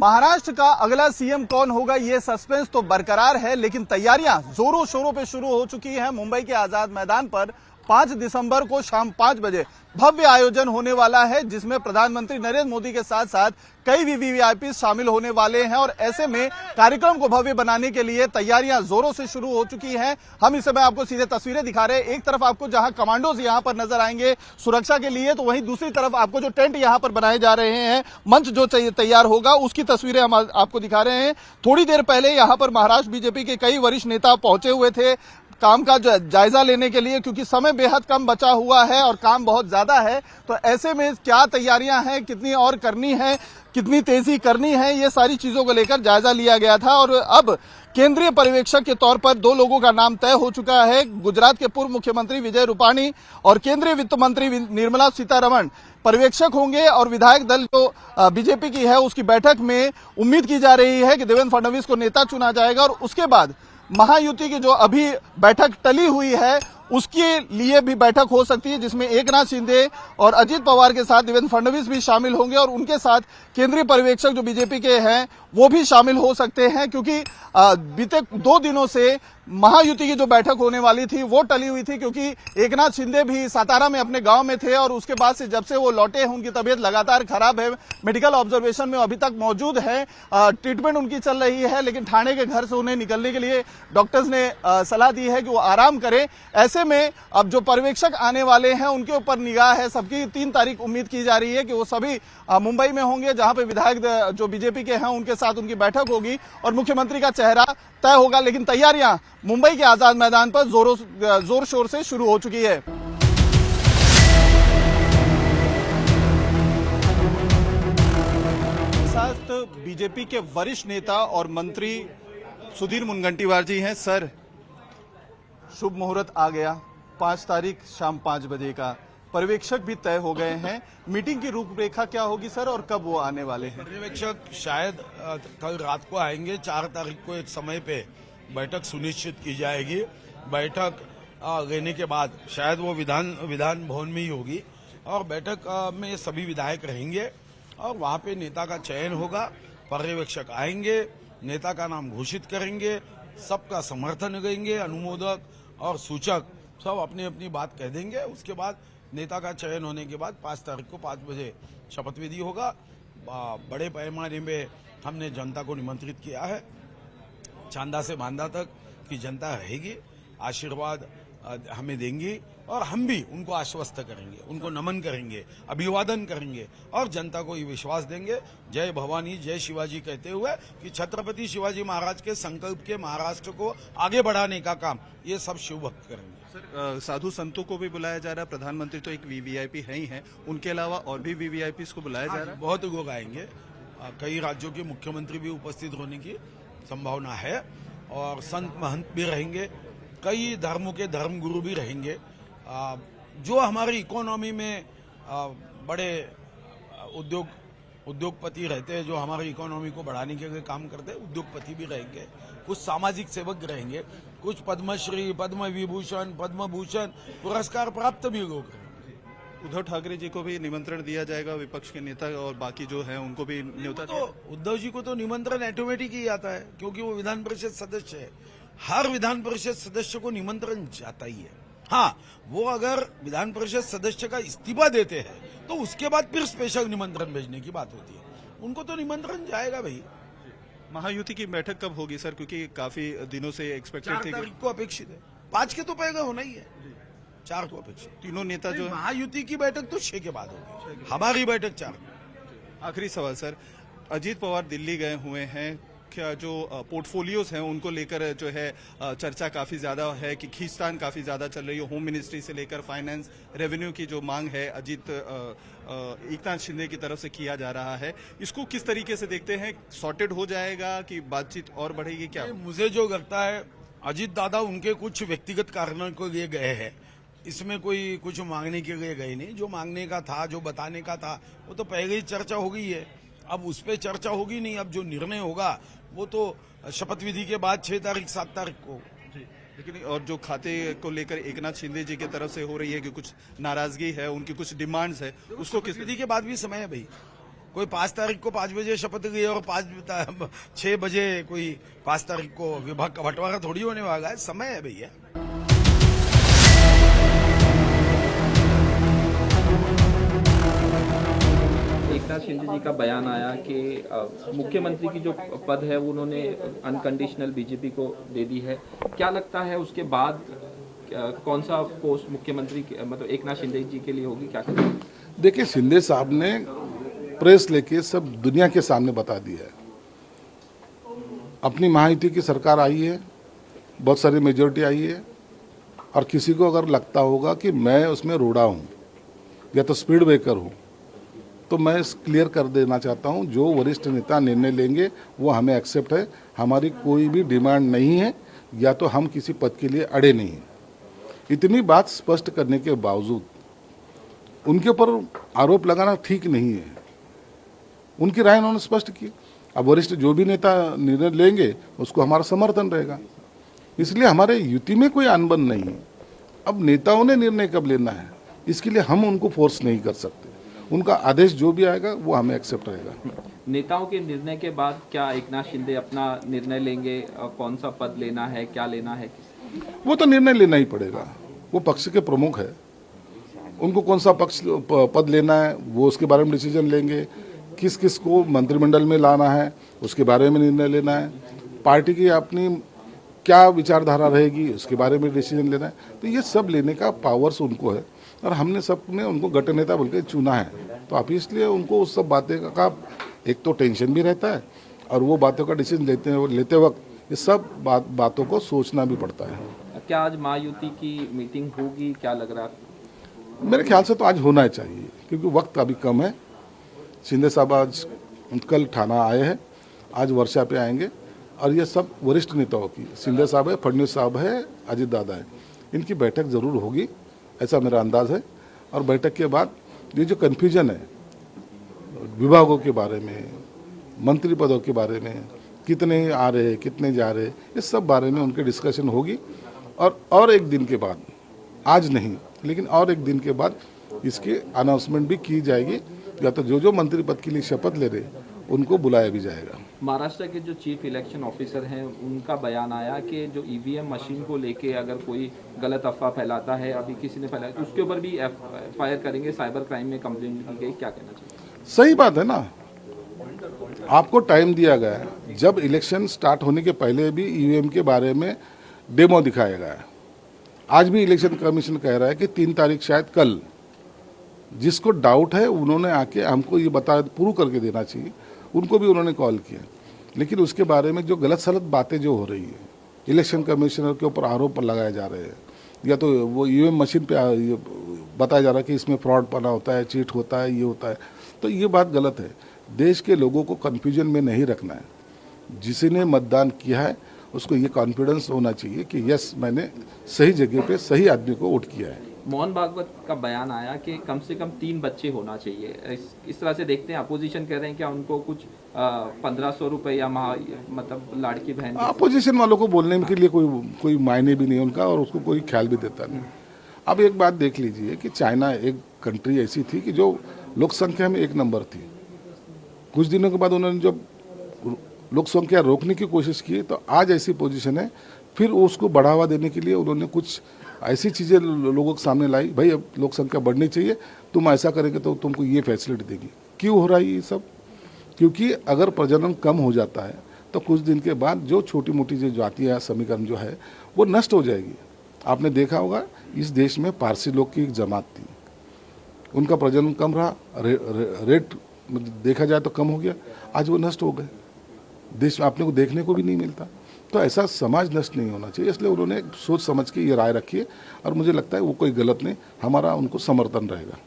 महाराष्ट्र का अगला सीएम कौन होगा ये सस्पेंस तो बरकरार है, लेकिन तैयारियां जोरों शोरों पे शुरू हो चुकी हैं। मुंबई के आजाद मैदान पर 5 दिसंबर को शाम 5 बजे भव्य आयोजन होने वाला है, जिसमें प्रधानमंत्री नरेंद्र मोदी के साथ साथ कई वीवीआईपी शामिल होने वाले हैं। और ऐसे में कार्यक्रम को भव्य बनाने के लिए तैयारियां जोरों से शुरू हो चुकी हैं। हम इस समय आपको सीधे तस्वीरें दिखा रहे हैं। एक तरफ आपको जहां कमांडोज यहां पर नजर आएंगे सुरक्षा के लिए, तो वहीं दूसरी तरफ आपको जो टेंट यहां पर बनाए जा रहे हैं, मंच जो तैयार होगा, उसकी तस्वीरें हम आपको दिखा रहे हैं। थोड़ी देर पहले यहां पर महाराष्ट्र बीजेपी के कई वरिष्ठ नेता पहुंचे हुए थे काम का जायजा लेने के लिए, क्योंकि समय बेहद कम बचा हुआ है और काम बहुत ज्यादा है। तो ऐसे में क्या तैयारियां हैं, कितनी और करनी है, कितनी तेजी करनी है, ये सारी चीजों को लेकर जायजा लिया गया था। और अब केंद्रीय पर्यवेक्षक के तौर पर 2 लोगों का नाम तय हो चुका है। गुजरात के पूर्व मुख्यमंत्री विजय रूपाणी और केंद्रीय वित्त मंत्री निर्मला सीतारमण पर्यवेक्षक होंगे। और विधायक दल जो बीजेपी की है, उसकी बैठक में उम्मीद की जा रही है कि देवेंद्र फडणवीस को नेता चुना जाएगा। और उसके बाद महायुति की जो अभी बैठक टली हुई है, उसके लिए भी बैठक हो सकती है, जिसमें एकनाथ शिंदे और अजित पवार के साथ देवेंद्र फडणवीस भी शामिल होंगे और उनके साथ केंद्रीय पर्यवेक्षक जो बीजेपी के हैं वो भी शामिल हो सकते हैं। क्योंकि बीते 2 दिनों से महायुति की जो बैठक होने वाली थी वो टली हुई थी, क्योंकि एकनाथ शिंदे भी सातारा में अपने गांव में थे और उसके बाद से जब से वो लौटे हैं उनकी तबीयत लगातार खराब है, मेडिकल ऑब्जर्वेशन में अभी तक मौजूद है, ट्रीटमेंट उनकी चल रही है। लेकिन ठाणे के घर से उन्हें निकलने के लिए डॉक्टर्स ने सलाह दी है कि वो आराम करें। ऐसे में अब जो पर्यवेक्षक आने वाले हैं उनके ऊपर निगाह है सबकी। 3 तारीख उम्मीद की जा रही है कि वो सभी मुंबई में होंगे, जहां पे विधायक जो बीजेपी के हैं उनके साथ उनकी बैठक होगी और मुख्यमंत्री का चेहरा तय होगा। लेकिन तैयारियां मुंबई के आजाद मैदान पर जोर शोर से शुरू हो चुकी है। साथ बीजेपी के वरिष्ठ नेता और मंत्री सुधीर मुनगंटीवार जी हैं। सर, शुभ मुहूर्त आ गया, 5 तारीख शाम 5 बजे का, पर्यवेक्षक भी तय हो गए हैं। मीटिंग की रूपरेखा क्या होगी सर, और कब वो आने वाले हैं? पर्यवेक्षक शायद कल रात को आएंगे। 4 तारीख को एक समय पे बैठक सुनिश्चित की जाएगी। बैठक लेने के बाद शायद वो विधान भवन में ही होगी और बैठक में सभी विधायक रहेंगे और वहां पे नेता का चयन होगा। पर्यवेक्षक आएंगे, नेता का नाम घोषित करेंगे, सबका समर्थन करेंगे, अनुमोदक और सूचक सब अपनी अपनी बात कह देंगे। उसके बाद नेता का चयन होने के बाद 5 तारीख को 5 बजे शपथ विधि होगा। बड़े पैमाने में हमने जनता को निमंत्रित किया है, चांदा से बांदा तक की जनता रहेगी, आशीर्वाद हमें देंगी और हम भी उनको आश्वस्त करेंगे, उनको नमन करेंगे, अभिवादन करेंगे और जनता को ये विश्वास देंगे, जय भवानी जय शिवाजी कहते हुए, कि छत्रपति शिवाजी महाराज के संकल्प के महाराष्ट्र को आगे बढ़ाने का काम ये सब शिव भक्त करेंगे। सर, साधु संतों को भी बुलाया जा रहा है। प्रधानमंत्री तो एक वीवीआईपी है ही है, उनके अलावा और भी वीवीआईपी को बुलाया जा रहा है। बहुत लोग आएंगे, कई राज्यों के मुख्यमंत्री भी उपस्थित होने की संभावना है और संत महंत भी रहेंगे, कई धर्मों के धर्मगुरु भी रहेंगे। जो हमारी इकोनॉमी में बड़े उद्योगपति रहते हैं, जो हमारी इकोनॉमी को बढ़ाने के लिए काम करते हैं, उद्योगपति भी रहेंगे, कुछ सामाजिक सेवक रहेंगे, कुछ पद्मश्री, पद्म विभूषण, पद्म भूषण पुरस्कार प्राप्त भी लोग रहेंगे। उद्धव ठाकरे जी को भी निमंत्रण दिया जाएगा, विपक्ष के नेता और बाकी जो है उनको भी न्योता। तो उद्धव जी को तो निमंत्रण ऑटोमेटिक ही आता है, क्योंकि वो विधान परिषद सदस्य है। हर विधान परिषद सदस्य को निमंत्रण जाता ही है। हाँ, वो अगर विधान परिषद सदस्य का इस्तीफा देते हैं तो उसके बाद फिर स्पेशल निमंत्रण भेजने की बात होती है, उनको तो निमंत्रण जाएगा भाई। महायुति की बैठक कब होगी सर, क्योंकि काफी दिनों से एक्सपेक्टेड 4 तारीख को अपेक्षित है। 5 के तो पहले होना ही है, 4 को अपेक्षित। तीनों नेता जो महायुति की बैठक तो 6 के बाद होगी, हमारी बैठक 4। आखिरी सवाल सर, अजीत पवार दिल्ली गए हुए हैं, क्या जो पोर्टफोलियोज हैं उनको लेकर जो है चर्चा काफी ज्यादा है कि खींचतान काफी ज्यादा चल रही है। होम मिनिस्ट्री से लेकर फाइनेंस, रेवेन्यू की जो मांग है अजीत एकनाथ शिंदे की तरफ से किया जा रहा है, इसको किस तरीके से देखते हैं? सॉर्टेड हो जाएगा कि बातचीत और बढ़ेगी? क्या मुझे जो लगता है, अजीत दादा उनके कुछ व्यक्तिगत कारणों को लिए गए हैं, इसमें कोई कुछ मांगने के लिए गए नहीं। जो मांगने का था, जो बताने का था, वो तो पहले ही चर्चा हो गई है, अब उस पर चर्चा होगी नहीं। अब जो निर्णय होगा वो तो शपथ विधि के बाद 6 तारीख 7 तारीख को। लेकिन और जो खाते को लेकर एकनाथ शिंदे जी की तरफ से हो रही है कि कुछ नाराजगी है, उनकी कुछ डिमांड्स है, उसको किस विधि के बाद भी समय है भाई, कोई 5 तारीख को 5 बजे शपथ ली और 6 बजे कोई 5 तारीख को विभाग का बंटवारा थोड़ी होने वाला है। समय है भैया। एकनाथ शिंदे जी का बयान आया कि मुख्यमंत्री की जो पद है वो उन्होंने अनकंडीशनल बीजेपी को दे दी है। क्या लगता है उसके बाद कौन सा पोस्ट मुख्यमंत्री मतलब एकनाथ शिंदे जी के लिए होगी, क्या करेंगे? देखिए, शिंदे साहब ने प्रेस लेके सब दुनिया के सामने बता दिया है। अपनी महायुति की सरकार आई है, बहुत सारी मेजोरिटी आई है, और किसी को अगर लगता होगा कि मैं उसमें रोड़ा हूँ या तो स्पीड ब्रेकर हूँ, तो मैं क्लियर कर देना चाहता हूँ, जो वरिष्ठ नेता निर्णय लेंगे वो हमें एक्सेप्ट है। हमारी कोई भी डिमांड नहीं है, या तो हम किसी पद के लिए अड़े नहीं हैं। इतनी बात स्पष्ट करने के बावजूद उनके ऊपर आरोप लगाना ठीक नहीं है। उनकी राय उन्होंने स्पष्ट की। अब वरिष्ठ जो भी नेता निर्णय लेंगे उसको हमारा समर्थन रहेगा, इसलिए हमारे युति में कोई अनबन नहीं है। अब नेताओं ने निर्णय कब लेना है, इसके लिए हम उनको फोर्स नहीं कर सकते। उनका आदेश जो भी आएगा वो हमें एक्सेप्ट रहेगा। नेताओं के निर्णय के बाद क्या एकनाथ शिंदे अपना निर्णय लेंगे, कौन सा पद लेना है, क्या लेना है? वो तो निर्णय लेना ही पड़ेगा। वो पक्ष के प्रमुख है, उनको कौन सा पद लेना है वो उसके बारे में डिसीजन लेंगे। किस किस को मंत्रिमंडल में लाना है उसके बारे में निर्णय लेना है। पार्टी की अपनी क्या विचारधारा रहेगी उसके बारे में डिसीजन लेना है। तो ये सब लेने का पावर्स उनको है, और हमने सबने उनको गठ नेता बोल के चुना है। तो आप इसलिए उनको उस सब बातें का एक तो टेंशन भी रहता है, और वो बातों का डिसीजन लेते वक्त ये सब बातों को सोचना भी पड़ता है। क्या आज महायुति की मीटिंग होगी, क्या लग रहा है? मेरे ख्याल से तो आज होना चाहिए, क्योंकि वक्त अभी कम है। शिंदे साहब आज कल ठाना आए हैं, आज वर्षा पे आएंगे, और ये सब वरिष्ठ नेताओं की, शिंदे साहब है, फडणवीस साहब है, अजित दादा है, इनकी बैठक जरूर होगी, ऐसा मेरा अंदाज है। और बैठक के बाद ये जो कन्फ्यूजन है विभागों के बारे में, मंत्री पदों के बारे में, कितने आ रहे कितने जा रहे, इस सब बारे में उनकी डिस्कशन होगी। और एक दिन के बाद, आज नहीं लेकिन और एक दिन के बाद इसकी अनाउंसमेंट भी की जाएगी, या तो जो मंत्री पद के लिए शपथ ले रहे उनको बुलाया भी जाएगा। महाराष्ट्र के जो चीफ इलेक्शन ऑफिसर हैं उनका बयान आया कि जो ईवीएम मशीन को लेके अगर कोई गलत अफवाह फैलाता है, अभी किसी ने फैलाया, तो उसके ऊपर भी FIR करेंगे, साइबर क्राइम में कंप्लेंट की गई। क्या कहना चाहिए? सही बात है ना, आपको टाइम दिया गया है। जब इलेक्शन स्टार्ट होने के पहले भी ईवीएम के बारे में डेमो दिखाया गया है। आज भी इलेक्शन कमीशन कह रहा है कि 3 तारीख शायद कल, जिसको डाउट है उन्होंने आके हमको ये प्रूव करके देना चाहिए। उनको भी उन्होंने कॉल किया, लेकिन उसके बारे में जो गलत सलत बातें जो हो रही है, इलेक्शन कमिश्नर के ऊपर आरोप लगाए जा रहे हैं, या तो वो ईवीएम मशीन पे बताया जा रहा है कि इसमें फ्रॉड पना होता है, चीट होता है, ये होता है, तो ये बात गलत है। देश के लोगों को कन्फ्यूजन में नहीं रखना है। जिसने मतदान किया है उसको ये कॉन्फिडेंस होना चाहिए कि यस, मैंने सही जगह पे सही आदमी को वोट किया है। मोहन भागवत का बयान आया कि कम से कम 3 बच्चे होना चाहिए। इस तरह से देखते हैं, अपोजिशन कह रहे हैं क्या उनको कुछ 1500 रुपये या मतलब लाड़की बहन? अपोजिशन वालों को बोलने के लिए कोई मायने भी नहीं है उनका, और उसको कोई ख्याल भी देता नहीं। अब एक बात देख लीजिए कि चाइना एक कंट्री ऐसी थी कि जो लोक संख्या में 1 नंबर थी। कुछ दिनों के बाद उन्होंने जब लोक संख्या रोकने की कोशिश की, तो आज ऐसी पोजीशन है, फिर उसको बढ़ावा देने के लिए उन्होंने कुछ ऐसी चीज़ें लोगों के सामने लाई, भाई अब लोक संख्या बढ़नी चाहिए, तुम ऐसा करेंगे तो तुमको ये फैसिलिटी देगी। क्यों हो रहा है ये सब? क्योंकि अगर प्रजनन कम हो जाता है तो कुछ दिन के बाद जो छोटी मोटी जो जातियाँ समीकरण जो है वो नष्ट हो जाएगी। आपने देखा होगा इस देश में पारसी लोग की एक जमात थी, उनका प्रजनन कम रहा, रेट देखा जाए तो कम हो गया, आज वो नष्ट हो गए। देश में आपने को देखने को भी नहीं मिलता। तो ऐसा समाज नष्ट नहीं होना चाहिए, इसलिए उन्होंने सोच समझ के ये राय रखी है, और मुझे लगता है वो कोई गलत नहीं, हमारा उनको समर्थन रहेगा।